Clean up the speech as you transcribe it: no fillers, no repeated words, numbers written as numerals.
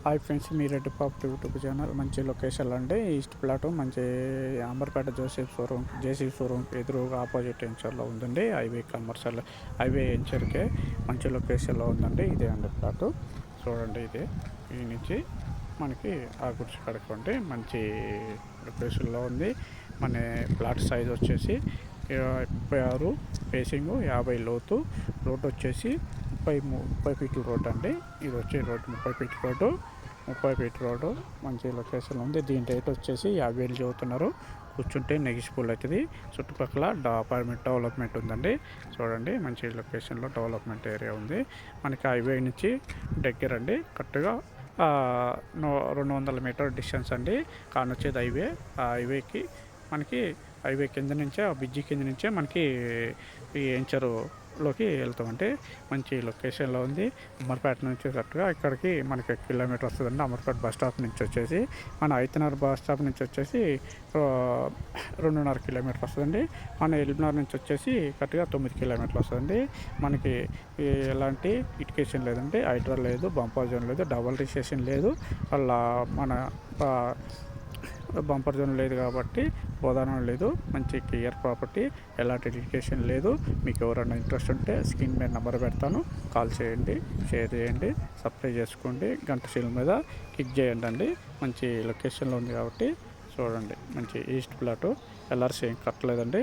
Hi friends, మీ Reddy property YouTube channel. మంచి location అండి. East plot మంచి అంబర్పేట జేసీ షోరూమ్ ఎదురుగా ఆపోజిట్ ఎంచర్లో ఉందండి. హైవే కమర్షియల్ హైవే ఎంచర్కే మంచి లొకేషన్లో ఉందండి. ఇదే అండి ప్లాటు. చూడండి, ఇదే ఈ నుంచి మనకి ఆ గుడిసి కడుకోండి. మంచి లొకేషన్లో ఉంది. మన ప్లాట్ సైజ్ వచ్చేసి 36 ఫేసింగ్, 50 లోతు. రోడ్ వచ్చేసి 30 ఫీట్ల రోడ్ అండి. ఇది వచ్చే road 30 feet road. 30 feet road మంచి లొకేషన్ ఉంది. దీని రేట్ వచ్చేసి 50,000 చదువుతున్నారు. కూర్చుంటే నెగిసిబుల్ అవుతుంది. చుట్టుపక్కల అపార్ట్మెంట్ డెవలప్మెంట్ ఉందండి. చూడండి, మంచి లొకేషన్లో డెవలప్మెంట్ ఏరియా ఉంది. మనకి హైవే నుంచి దగ్గర అండి. కరెక్ట్గా 200 మీటర్ డిస్టెన్స్ అండి. కానొచ్చేది హైవే. ఆ హైవేకి మనకి హైవే కింద నుంచే, ఆ బ్రిడ్జి కింద నుంచే మనకి ఈ ఎంచరులోకి వెళ్తామంటే మంచి లొకేషన్లో ఉంది. అమర్పేట నుంచి కరెక్ట్గా ఇక్కడికి మనకి కిలోమీటర్ వస్తుందండి. అమర్పేట బస్ స్టాప్ నుంచి వచ్చేసి మన ఐతనగర్ బస్ స్టాప్ నుంచి వచ్చేసి 2.5 కిలోమీటర్ వస్తుందండి. మన ఎల్బినగర్ నుంచి వచ్చేసి కరెక్ట్గా 9 కిలోమీటర్లు వస్తుందండి. మనకి ఎలాంటి ఇటుకేషన్ లేదండి. హైడ్రా లేదు, బంపర్ జోన్ లేదు, డబల్ రిజిస్ట్రేషన్ లేదు. అలా మన బంపర్ జోన్ లేదు కాబట్టి ప్రధానం లేదు. మంచి క్లియర్ ప్రాపర్టీ, ఎలాంటి ఎడ్యుకేషన్ లేదు. మీకు ఎవరైనా ఇంట్రెస్ట్ ఉంటే స్క్రీన్ మీద నెంబర్ పెడతాను. కాల్ చేయండి, షేర్ చేయండి, సబ్స్క్రైబ్ చేసుకోండి, గంట సీల్ మీద క్లిక్ చేయండి అండి. మంచి లొకేషన్లో ఉంది కాబట్టి చూడండి. మంచి ఈస్ట్ ప్లాటు, ఎల్ఆర్సీ ఏం కట్టలేదండి.